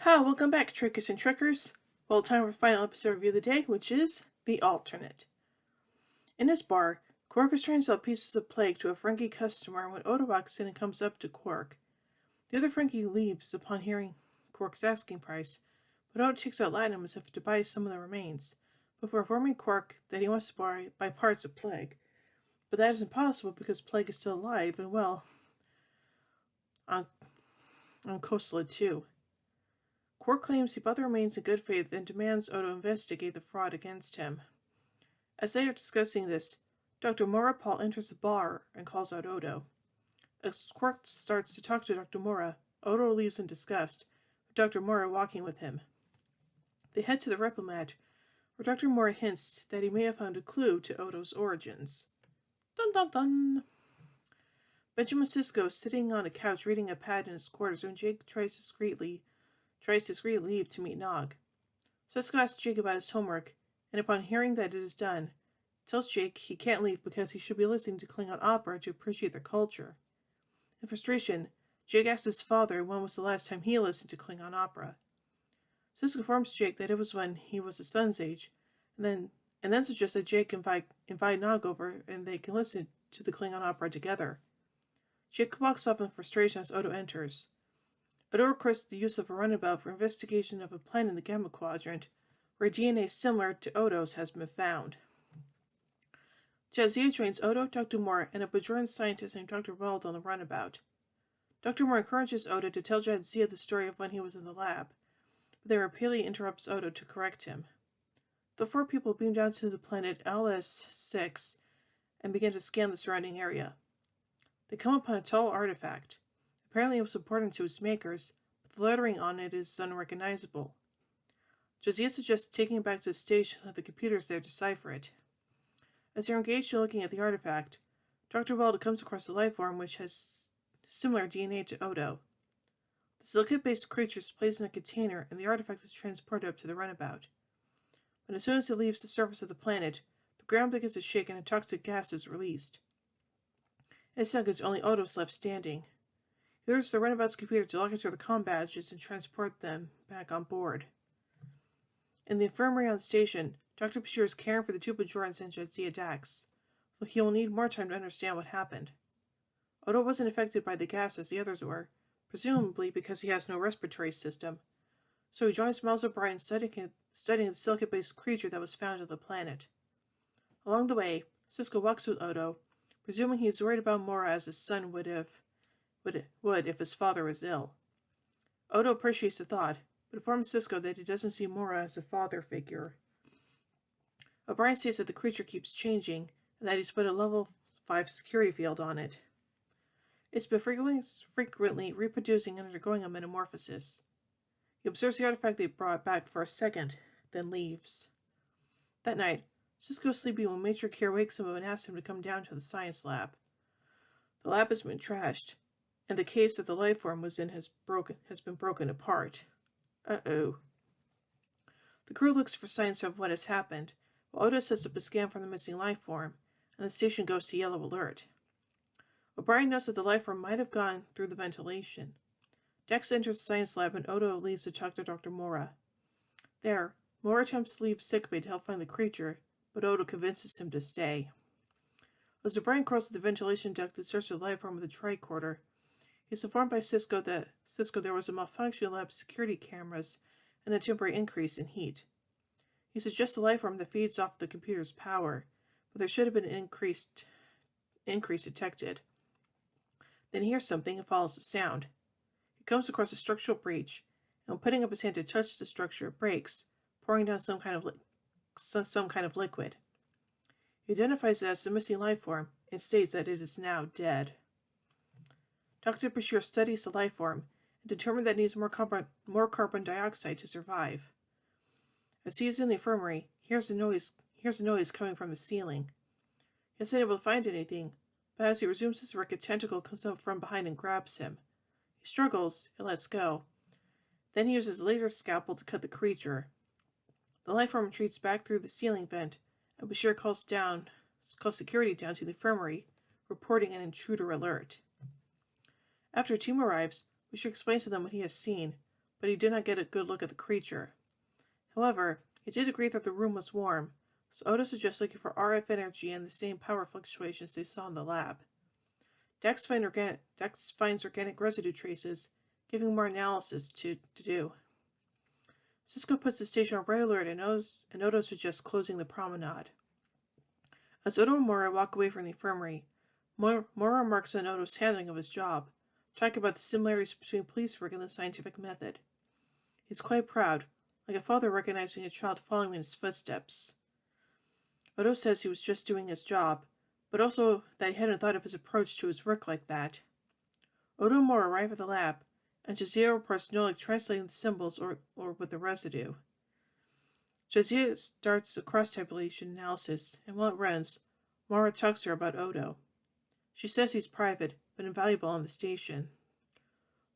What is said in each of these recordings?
Hi, welcome back, Trickers and Trickers. Well, time for the final episode review of the day, which is The Alternate. In his bar, Quark is trying to sell pieces of plague to a Frankie customer when Odo walks in and comes up to Quark. The other Frankie leaves upon hearing Quark's asking price, but Odo takes out Latinum as if to buy some of the remains, before informing Quark that he wants to buy parts of Plague. But that is impossible because Plague is still alive and well on Kosala too. Quark claims he bought the remains in good faith and demands Odo investigate the fraud against him. As they are discussing this, Dr. Mora Paul enters the bar and calls out Odo. As Quark starts to talk to Dr. Mora, Odo leaves in disgust, with Dr. Mora walking with him. They head to the Replimat, where Dr. Mora hints that he may have found a clue to Odo's origins. Dun dun dun! Benjamin Sisko is sitting on a couch reading a pad in his quarters when Jake tries discreetly leave to meet Nog. Sisko asks Jake about his homework, and upon hearing that it is done, tells Jake he can't leave because he should be listening to Klingon opera to appreciate their culture. In frustration, Jake asks his father when was the last time he listened to Klingon opera. Sisko informs Jake that it was when he was his son's age, and then suggests that Jake invite Nog over and they can listen to the Klingon opera together. Jake walks off in frustration as Odo enters. Odo requests the use of a runabout for investigation of a planet in the Gamma Quadrant, where DNA similar to Odo's has been found. Jadzia joins Odo, Dr. Mora, and a Bajoran scientist named Dr. Weld on the runabout. Dr. Mora encourages Odo to tell Jadzia the story of when he was in the lab, but then repeatedly interrupts Odo to correct him. The four people beam down to the planet LS6 and begin to scan the surrounding area. They come upon a tall artifact. Apparently it was important to its makers, but the lettering on it is unrecognizable. Jadzia suggests taking it back to the station so that the computers there decipher it. As they're engaged in looking at the artifact, Dr. Weld comes across a life form which has similar DNA to Odo. The silicate-based creature is placed in a container and the artifact is transported up to the runabout. But as soon as it leaves the surface of the planet, the ground begins to shake and a toxic gas is released. In seconds, only Odo is left standing. He orders the runabout's computer to log into the comm badges and transport them back on board. In the infirmary on the station, Dr. Bashir is caring for the two Bajorans and Jadzia Dax, though he will need more time to understand what happened. Odo wasn't affected by the gas as the others were, presumably because he has no respiratory system, so he joins Miles O'Brien studying the silicate-based creature that was found on the planet. Along the way, Sisko walks with Odo, presuming he is worried about Mora as his son would if his father was ill. Odo appreciates the thought, but informs Sisko that he doesn't see Mora as a father figure. O'Brien states that the creature keeps changing, and that he's put a level 5 security field on it. It's been frequently reproducing and undergoing a metamorphosis. He observes the artifact they brought back for a second, then leaves. That night, Sisko is sleeping when Major Kier wakes him up and asks him to come down to the science lab. The lab has been trashed, and the case that the life form was in has been broken apart. Uh-oh. The crew looks for signs of what has happened, while Odo sets up a scan for the missing life form, and the station goes to yellow alert. O'Brien knows that the life form might have gone through the ventilation. Dex enters the science lab and Odo leaves to talk to Dr. Mora. There, Mora attempts to leave sickbay to help find the creature, but Odo convinces him to stay. As O'Brien crosses the ventilation duct and searches the life form with a tricorder, he is informed by Sisko that there was a malfunction in the lab's security cameras and a temporary increase in heat. He suggests the life form that feeds off the computer's power, but there should have been an increase detected. Then he hears something and follows the sound. He comes across a structural breach, and when putting up his hand to touch the structure, it breaks, pouring down some kind of liquid. He identifies it as the missing life form and states that it is now dead. Dr. Bashir studies the life form and determines that it needs more carbon dioxide to survive. As he is in the infirmary, he hears a noise coming from the ceiling. He isn't able to find anything, but as he resumes his work, a tentacle comes up from behind and grabs him. He struggles and lets go. Then he uses a laser scalpel to cut the creature. The life form retreats back through the ceiling vent, and Bashir calls security down to the infirmary, reporting an intruder alert. After a team arrives, Bashir explains to them what he has seen, but he did not get a good look at the creature. However, he did agree that the room was warm, so Odo suggests looking for RF energy and the same power fluctuations they saw in the lab. Dex finds organic residue traces, giving more analysis to do. Sisko puts the station on red alert and Odo suggests closing the promenade. As Odo and Mora walk away from the infirmary, Mora remarks on Odo's handling of his job, talking about the similarities between police work and the scientific method. He's quite proud, like a father recognizing a child following in his footsteps. Odo says he was just doing his job, but also that he hadn't thought of his approach to his work like that. Odo and Mora arrive at the lab, and Jadzia reports Nolik translating the symbols or with the residue. Jadzia starts a cross-tabulation analysis, and while it runs, Mora talks to her about Odo. She says he's private, but invaluable on the station.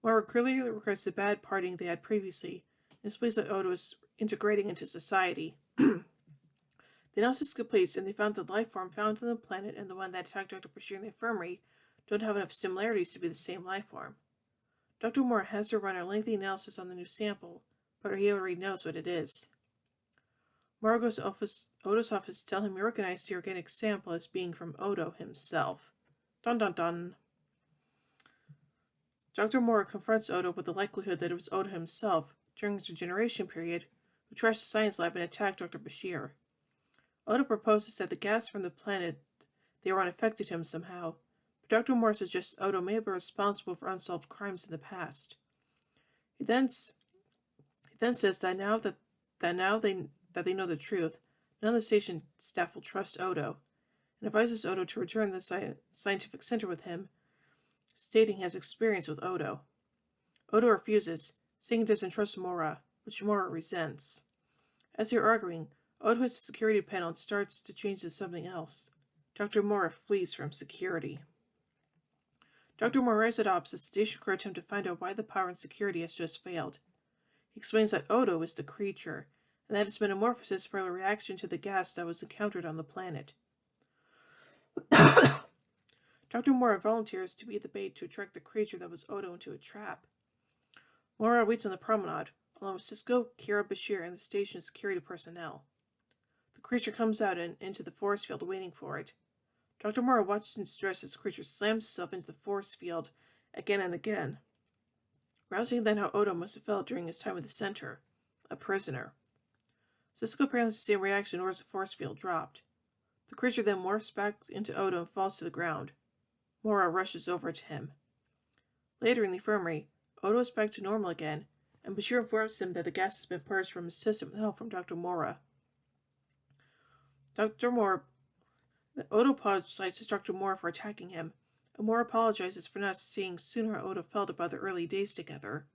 Mora clearly regrets the bad partying they had previously, and explains that Odo is integrating into society. The analysis is complete, and they found that the life form found on the planet and the one that attacked Dr. Bashir in the infirmary don't have enough similarities to be the same life form. Dr. Mora has her run a lengthy analysis on the new sample, but he already knows what it is. Mora goes to Odo's office to tell him he recognized the organic sample as being from Odo himself. Dun dun dun. Dr. Mora confronts Odo with the likelihood that it was Odo himself, during his regeneration period, who trashed the science lab and attacked Dr. Bashir. Odo proposes that the gas from the planet they were on affected him somehow, but Dr. Mora suggests Odo may have been responsible for unsolved crimes in the past. He then says that now they know the truth, none of the station staff will trust Odo, and advises Odo to return to the scientific center with him, stating he has experience with Odo. Odo refuses, saying he doesn't trust Mora, which Mora resents. As they're arguing, Odo hits the security panel and starts to change to something else. Dr. Mora flees from security. Dr. Mora arrives at Ops as the station crew attempt to find out why the power and security has just failed. He explains that Odo is the creature, and that its metamorphosis for a reaction to the gas that was encountered on the planet. Dr. Mora volunteers to be the bait to attract the creature that was Odo into a trap. Mora waits on the promenade, along with Sisko, Kira, Bashir, and the station's security personnel. The creature comes out and into the force field waiting for it. Dr. Mora watches in distress as the creature slams itself into the force field again and again, rousing then how Odo must have felt during his time at the center, a prisoner. Sisko apparently has the same reaction or as the force field dropped. The creature then morphs back into Odo and falls to the ground. Mora rushes over to him. Later in the infirmary, Odo is back to normal again, and Bashir informs him that the gas has been purged from his system with help from Dr. Mora. Odo apologizes to Dr. Mora for attacking him, and Mora apologizes for not seeing sooner how Odo felt about their early days together.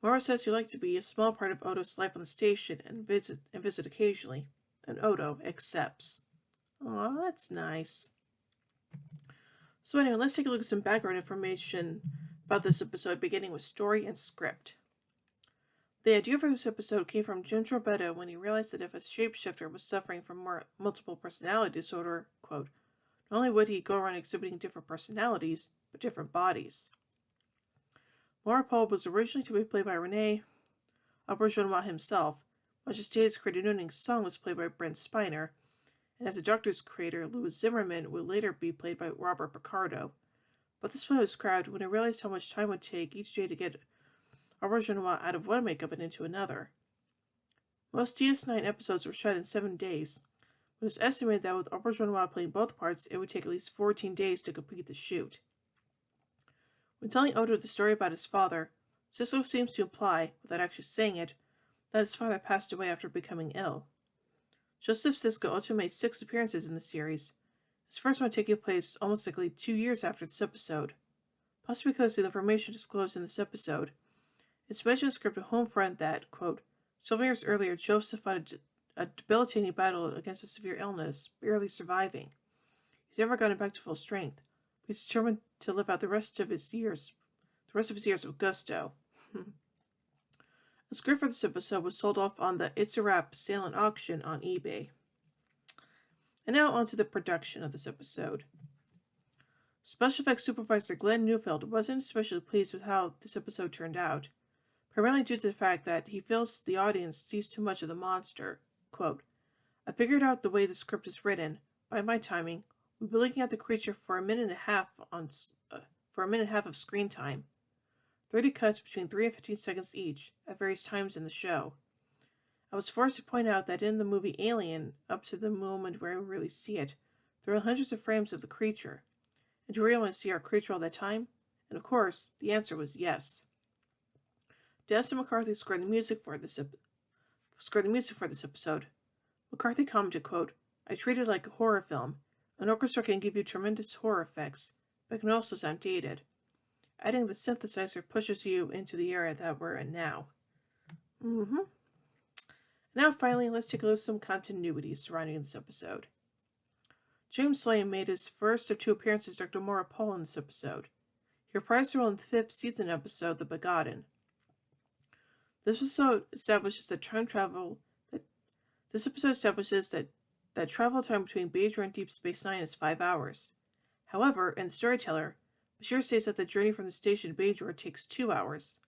Mora says he'd like to be a small part of Odo's life on the station and visit occasionally, and Odo accepts. Aw, that's nice. So anyway, let's take a look at some background information about this episode, beginning with story and script. The idea for this episode came from Jim Trombetta when he realized that if a shapeshifter was suffering from multiple personality disorder, quote, not only would he go around exhibiting different personalities, but different bodies. Maurepas was originally to be played by Rene Auberjonois himself, much as Data's creator Nooning's song was played by Brent Spiner, and as the Doctor's creator, Louis Zimmerman, would later be played by Robert Picardo. But this play was scrapped when I realized how much time it would take each day to get Auberjonois out of one makeup and into another. Most DS9 episodes were shot in 7 days, but it was estimated that with Auberjonois playing both parts, it would take at least 14 days to complete the shoot. When telling Odo the story about his father, Sisko seems to imply, without actually saying it, that his father passed away after becoming ill. Joseph Sisko ultimately made 6 appearances in the series, his first one taking place almost exactly 2 years after this episode. Possibly because of the information disclosed in this episode, it's mentioned in the script of Homefront that, quote, 7 years earlier, Joseph fought a debilitating battle against a severe illness, barely surviving. He's never gotten back to full strength, but he's determined to live out the rest of his years with gusto. The script for this episode was sold off on the It's a Wrap sale and auction on eBay. And now on to the production of this episode. Special effects supervisor Glenn Neufeld wasn't especially pleased with how this episode turned out. primarily due to the fact that he feels the audience sees too much of the monster. Quote, I figured out the way the script is written. By my timing, we'll be looking at the creature for a minute and a half of screen time. 30 cuts between 3 and 15 seconds each at various times in the show. I was forced to point out that in the movie Alien, up to the moment where we really see it, there are hundreds of frames of the creature. And do we really want to see our creature all that time? And of course, the answer was yes. Dennis McCarthy scored the music for this episode. McCarthy commented, quote, I treat it like a horror film. An orchestra can give you tremendous horror effects, but can also sound dated. Adding the synthesizer pushes you into the era that we're in now. Now, finally, let's take a look at some continuity surrounding this episode. James Slane made his first of two appearances as Dr. Maura Paul in this episode. He reprised the role in the 5th season episode, The Begotten. This episode establishes that travel time between Bajor and Deep Space Nine is 5 hours. However, in The Storyteller, Bashir says that the journey from the station to Bajor takes 2 hours.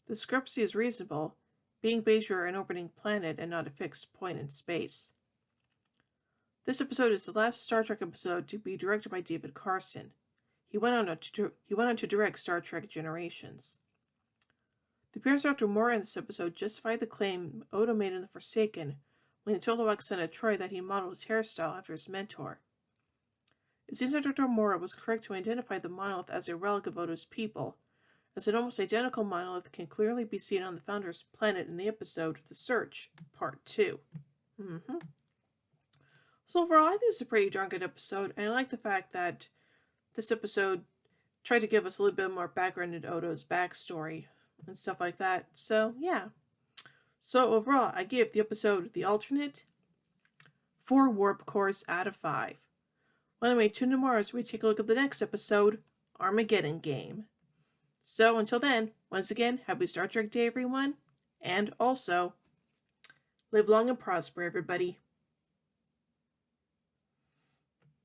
The discrepancy is reasonable, being Bajor an orbiting planet and not a fixed point in space. This episode is the last Star Trek episode to be directed by David Carson. He went on to direct Star Trek Generations. The appearance of Dr. Maura in this episode justified the claim Odo made in The Forsaken when he told Alexander Troy that he modeled his hairstyle after his mentor. It seems that Dr. Maura was correct to identify the monolith as a relic of Odo's people, as an almost identical monolith can clearly be seen on the Founder's planet in the episode The Search, Part 2. So overall, I think it's a pretty darn good episode, and I like the fact that this episode tried to give us a little bit more background into Odo's backstory and stuff like that. So, yeah. So overall, I give the episode The Alternate 4 warp cores out of 5. Well, anyway, tune in tomorrow as we take a look at the next episode, Armageddon Game. So until then, once again, happy Star Trek Day, everyone. And also, live long and prosper, everybody.